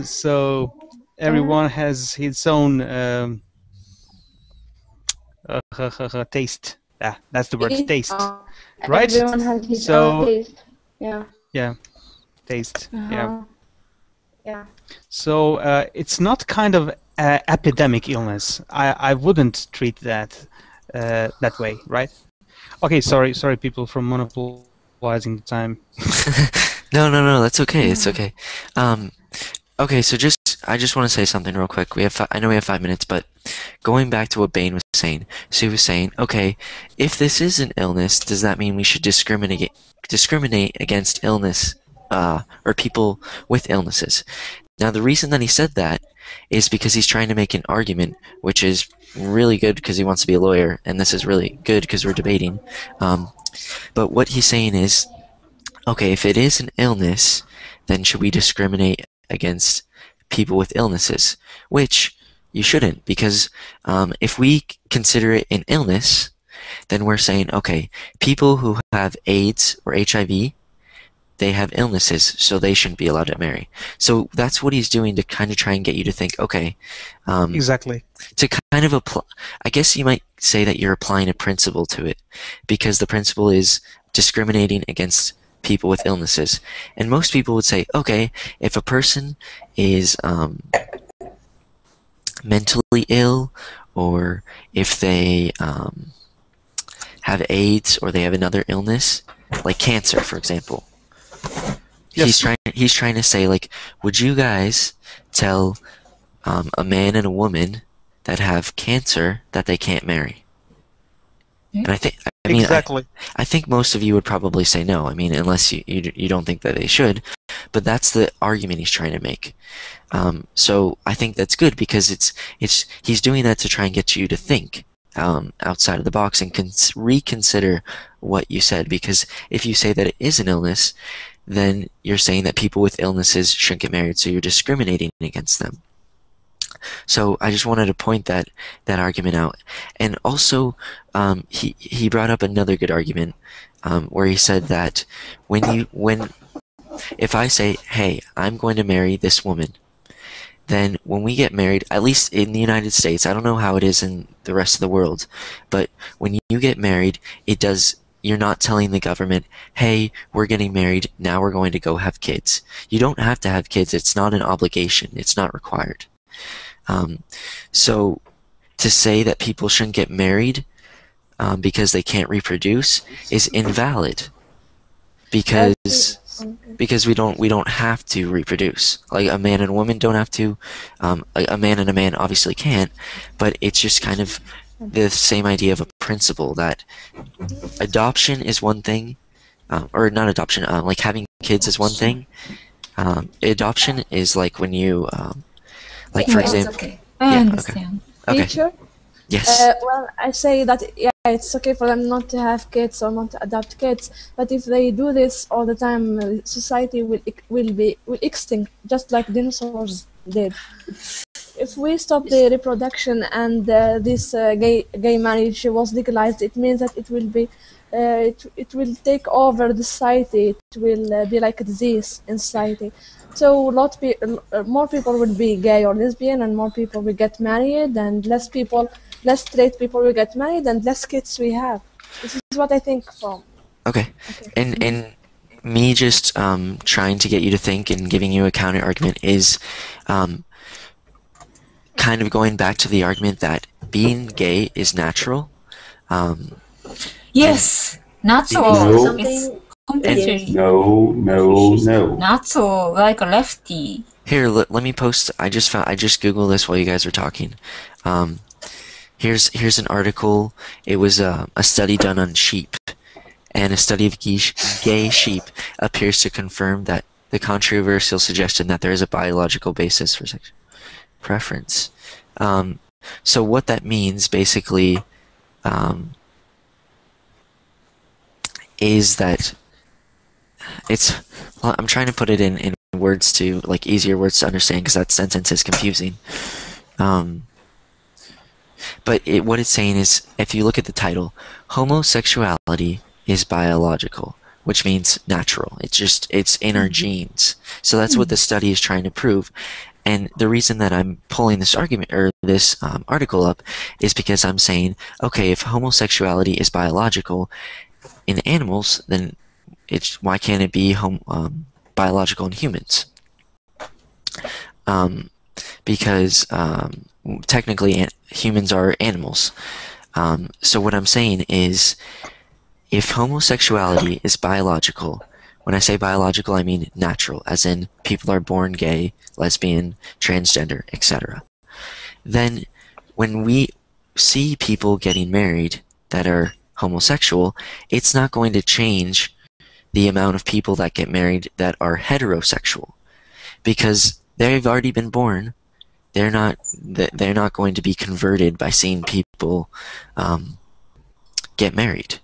So everyone has his own taste. That's the word, taste. Right? Everyone has his own taste. Yeah. Yeah. Taste. Yeah. Yeah. So it's not kind of epidemic illness. I wouldn't treat that that way, right? Okay, sorry, people, from monopolizing the time. No, that's okay. It's okay. Okay, so I just want to say something real quick. I know we have 5 minutes, but going back to what Bane was saying. So he was saying, okay, if this is an illness, does that mean we should discriminate against illness or people with illnesses. Now, the reason that he said that is because he's trying to make an argument, which is really good because he wants to be a lawyer, and this is really good because we're debating. But what he's saying is, okay, if it is an illness, then should we discriminate against people with illnesses? Which you shouldn't, because if we consider it an illness, then we're saying, okay, people who have AIDS or HIV, they have illnesses, so they shouldn't be allowed to marry. So that's what he's doing to kind of try and get you to think, okay, Exactly. to kind of apply, I guess you might say that you're applying a principle to it, because the principle is discriminating against people with illnesses. And most people would say, okay, if a person is mentally ill, or if they have AIDS, or they have another illness, like cancer, for example, Yes. he's trying to say, like, would you guys tell a man and a woman that have cancer that they can't marry? And I mean, Exactly. I think most of you would probably say no. I mean, unless you don't think that they should. But that's the argument he's trying to make. So I think that's good, because he's doing that to try and get you to think outside of the box and reconsider what you said. Because if you say that it is an illness, then you're saying that people with illnesses shouldn't get married, so you're discriminating against them. So I just wanted to point that argument out. And also, he brought up another good argument, where he said that if I say, hey, I'm going to marry this woman, then when we get married, at least in the United States, I don't know how it is in the rest of the world, but when you get married, you're not telling the government, hey, we're getting married, now we're going to go have kids. You don't have to have kids. It's not an obligation. It's not required. So to say that people shouldn't get married because they can't reproduce is invalid, because we don't have to reproduce. Like, a man and a woman don't have to. A man and a man obviously can't, but it's just kind of the same idea of a principle, that adoption is one thing, or not adoption, like having kids is one thing. Adoption is like when you, like, for It's example, okay. I yeah, understand. okay, Teacher? yes, Well, I say that, yeah, it's okay for them not to have kids or not to adopt kids, but if they do this all the time, society will extinct, just like dinosaurs did. If we stop the reproduction and this gay marriage was legalized, it means that it will be it will take over the society. It will be like a disease in society. So more people will be gay or lesbian, and more people will get married, and less straight people will get married, and less kids we have. This is what I think from. okay. And me just trying to get you to think and giving you a counter argument is kind of going back to the argument that being gay is natural. Yes, not so. No. It's completely No. not so, like a lefty. Here, let me post. I just googled this while you guys were talking. Here's an article. It was a study done on sheep, and a study of gay sheep appears to confirm that the controversial suggestion that there is a biological basis for sexual preference. So what that means basically is that I'm trying to put it in words to, like, easier words to understand, because that sentence is confusing. But what it's saying is, if you look at the title, homosexuality is biological, which means natural. It's in our genes. So that's what the study is trying to prove. And the reason that I'm pulling this argument, or this article up, is because I'm saying, okay, if homosexuality is biological in animals, then why can't it be biological in humans? Because technically humans are animals. So what I'm saying is, if homosexuality is biological, when I say biological, I mean natural, as in people are born gay, lesbian, transgender, etc. Then when we see people getting married that are homosexual, it's not going to change the amount of people that get married that are heterosexual, because they've already been born. They're not going to be converted by seeing people get married.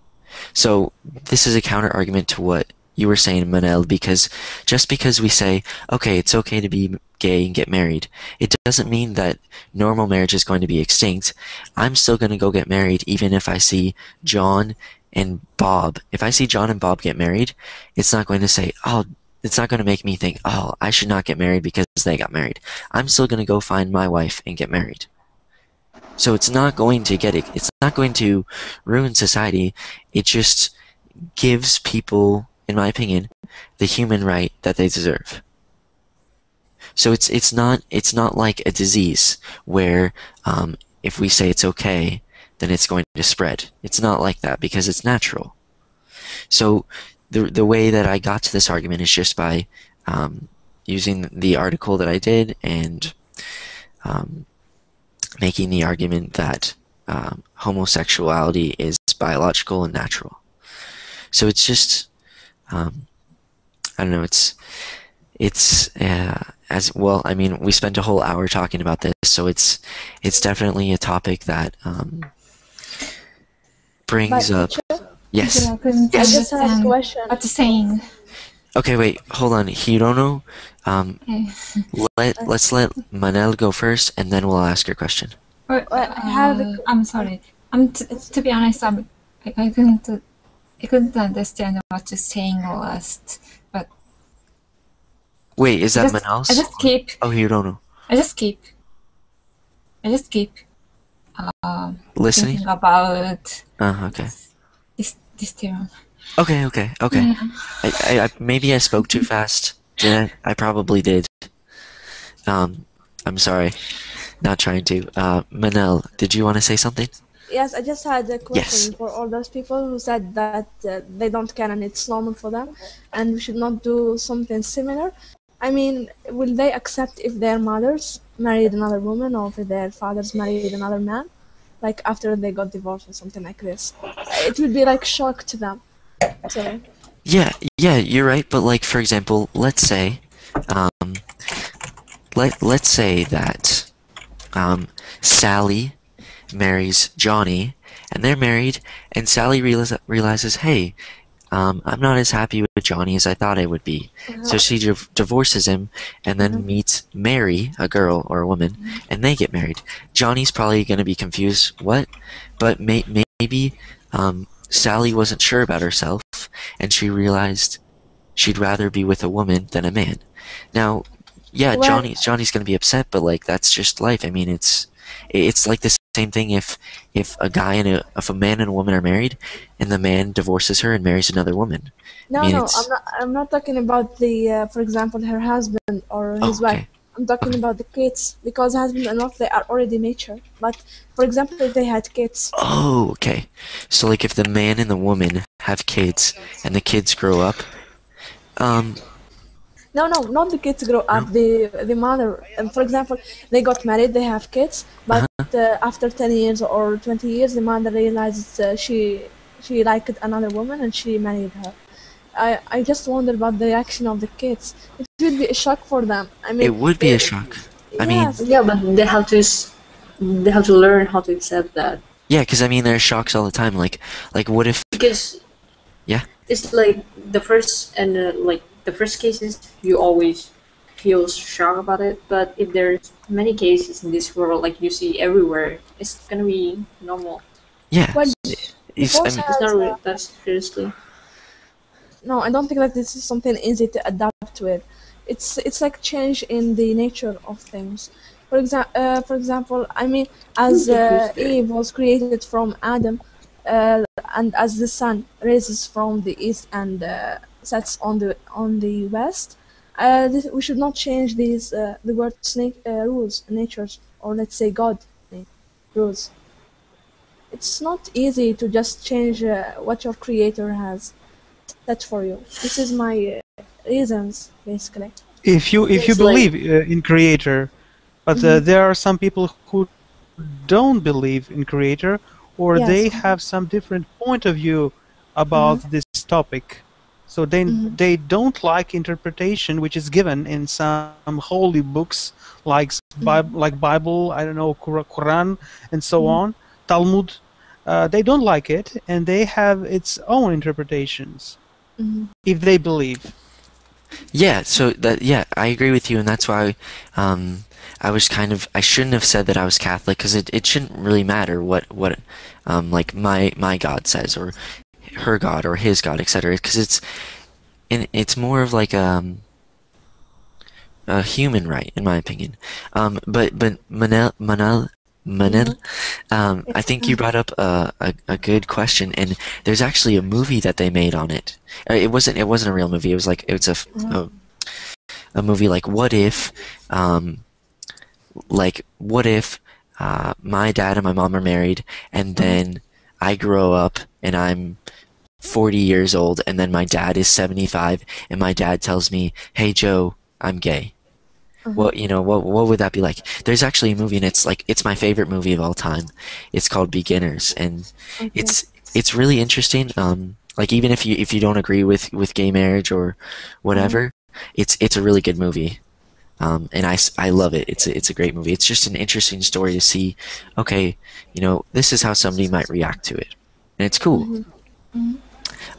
So this is a counter argument to what you were saying, Manel, because just because we say, okay, it's okay to be gay and get married, it doesn't mean that normal marriage is going to be extinct. I'm still going to go get married even if I see John and Bob. If I see John and Bob get married, it's not going to say, oh, it's not going to make me think, oh, I should not get married because they got married. I'm still going to go find my wife and get married. So it's not going to it's not going to ruin society. It just gives people, in my opinion, the human right that they deserve. So it's not like a disease where if we say it's okay, then it's going to spread. It's not like that because it's natural. So the way that I got to this argument is just by using the article that I did and making the argument that homosexuality is biological and natural. So it's just I don't know. It's as well. I mean, we spent a whole hour talking about this, so it's definitely a topic that brings up. Yes. I couldn't I just have a understand question. what you're saying. Okay, wait, hold on. Hirono, Okay. let's let Manel go first, and then we'll ask your question. I'm sorry. To be honest, I couldn't understand what you're saying last. But Wait, is that Manel's? I just keep. Oh, Hirono. I just keep Listening? thinking about Okay. this theorem. Okay. Yeah. I maybe I spoke too fast. Did I? I probably did. I'm sorry. Not trying to. Manel, did you want to say something? Yes, I just had a question Yes. for all those people who said that they don't care and it's normal for them, and we should not do something similar. I mean, will they accept if their mothers married another woman or if their fathers married another man? Like after they got divorced or something like this. It would be like shock to them. So Yeah, you're right. But like, for example, let's say, let's say that Sally marries Johnny, and they're married, and Sally realizes, hey, I'm not as happy with Johnny as I thought I would be. So she divorces him, and then meets Mary, a girl or a woman, and they get married. Johnny's probably going to be confused, what? But maybe Sally wasn't sure about herself, and she realized she'd rather be with a woman than a man. Now, yeah, Well- Johnny's going to be upset, but like that's just life. I mean, it's like the same thing if a guy and if a man and a woman are married, and the man divorces her and marries another woman. no, I mean, no, it's- I'm not talking about the for example her husband or his Oh, wife. okay. I'm talking about the kids because husband and wife they are already mature. But for example, if they had kids, Oh, okay. So like if the man and the woman have kids and the kids grow up, no, not the kids grow up. The mother, for example, they got married, they have kids, but after 10 years or 20 years, the mother realizes she liked another woman and she married her. I just wonder about the reaction of the kids. It would be a shock for them. I mean, it would be a shock. I mean, yes. Yeah, but they have to learn how to accept that. yeah, because I mean there's shocks all the time. Like what if? Because Yeah. it's like the first cases you always feel shocked about it, but if there's many cases in this world like you see everywhere, it's gonna be normal. Yeah. Well, It's- I divorce mean, It's not has, really that seriously. no, I don't think that this is something easy to adapt with. It's like change in the nature of things. For example, I mean, as Eve was created from Adam, and as the sun rises from the east and sets on the west, we should not change these the word's rules, natures, or let's say God rules. It's not easy to just change what your creator has set for you. This is my reasons, basically. If you It's believe in creator, but there are some people who don't believe in creator, or Yes. they have some different point of view about this topic. So they don't like interpretation which is given in some holy books like Bible, I don't know, Quran, and so on, Talmud. They don't like it, and they have its own interpretations if they believe. Yeah, so I agree with you, and that's why I shouldn't have said that I was Catholic, because it shouldn't really matter what like my God says, or her God, or his God, etc. Because it's more of like a human right, in my opinion. But Manel, I think you brought up a good question, and there's actually a movie that they made on it. It wasn't a real movie. It was a movie like what if my dad and my mom are married, and then I grow up and I'm 40 years old, and then my dad is 75, and my dad tells me, "Hey Joe, I'm gay." What would that be like? There's actually a movie, and it's my favorite movie of all time. It's called Beginners, and it's really interesting. Like, even if you don't agree with gay marriage or whatever, it's a really good movie. And I love it. It's a great movie. It's just an interesting story to see. Okay, this is how somebody might react to it, and it's cool.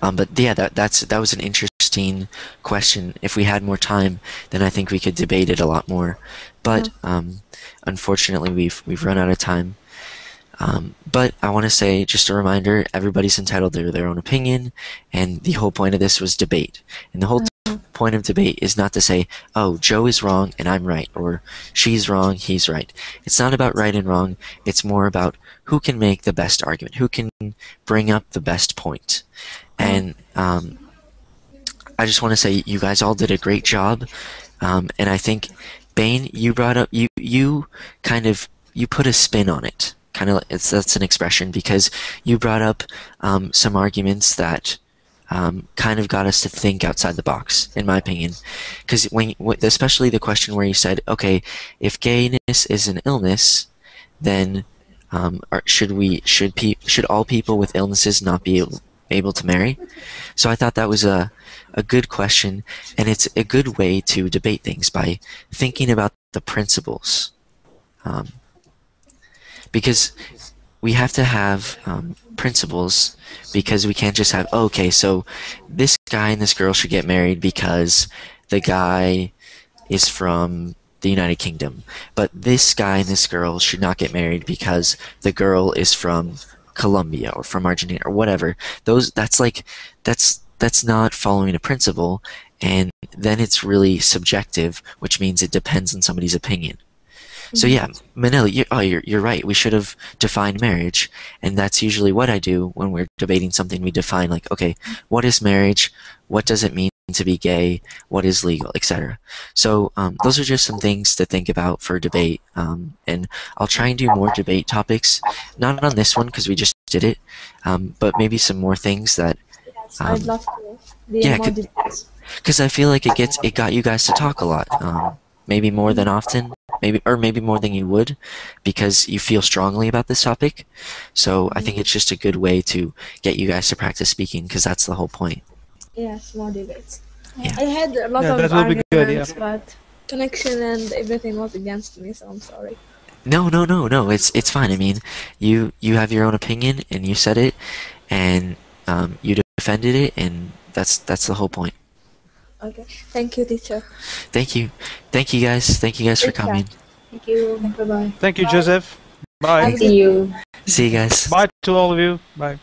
But yeah, that was an interesting question. If we had more time, then I think we could debate it a lot more. But unfortunately, we've run out of time. But I want to say, just a reminder, everybody's entitled to their own opinion, and the whole point of this was debate. And the whole point of debate is not to say, oh, Joe is wrong and I'm right, or she's wrong, he's right. It's not about right and wrong. It's more about who can make the best argument, who can bring up the best point. And I just want to say, you guys all did a great job. And I think, Bane, you brought up, you put a spin on it. That's an expression, because you brought up some arguments that kind of got us to think outside the box, in my opinion. Because especially the question where you said, okay, if gayness is an illness, then should all people with illnesses not be able to marry? So I thought that was a good question, and it's a good way to debate things by thinking about the principles. Because we have to have principles, because we can't just have, okay, so this guy and this girl should get married because the guy is from the United Kingdom, but this guy and this girl should not get married because the girl is from Colombia or from Argentina or whatever. That's not following a principle, and then it's really subjective, which means it depends on somebody's opinion. So yeah, Manila, you're right. We should have defined marriage, and that's usually what I do when we're debating something. We define, like, okay, what is marriage? What does it mean to be gay? What is legal, etc. So those are just some things to think about for debate. And I'll try and do more debate topics, not on this one because we just did it, but maybe some more things that. I'd love to be more debates. Because I feel like it got you guys to talk a lot. Maybe more than often, maybe more than you would, because you feel strongly about this topic. So I think it's just a good way to get you guys to practice speaking, because that's the whole point. Yes, more debates. Yeah. I had a lot of that will be arguments, good, but connection and everything was against me, so I'm sorry. No. It's fine. I mean, you have your own opinion, and you said it, and you defended it, and that's the whole point. Okay. Thank you, teacher. Thank you guys. Thank you guys for coming. Thank you. Bye-bye. Thank you, Joseph. Bye. See you. See you guys. Bye to all of you. Bye.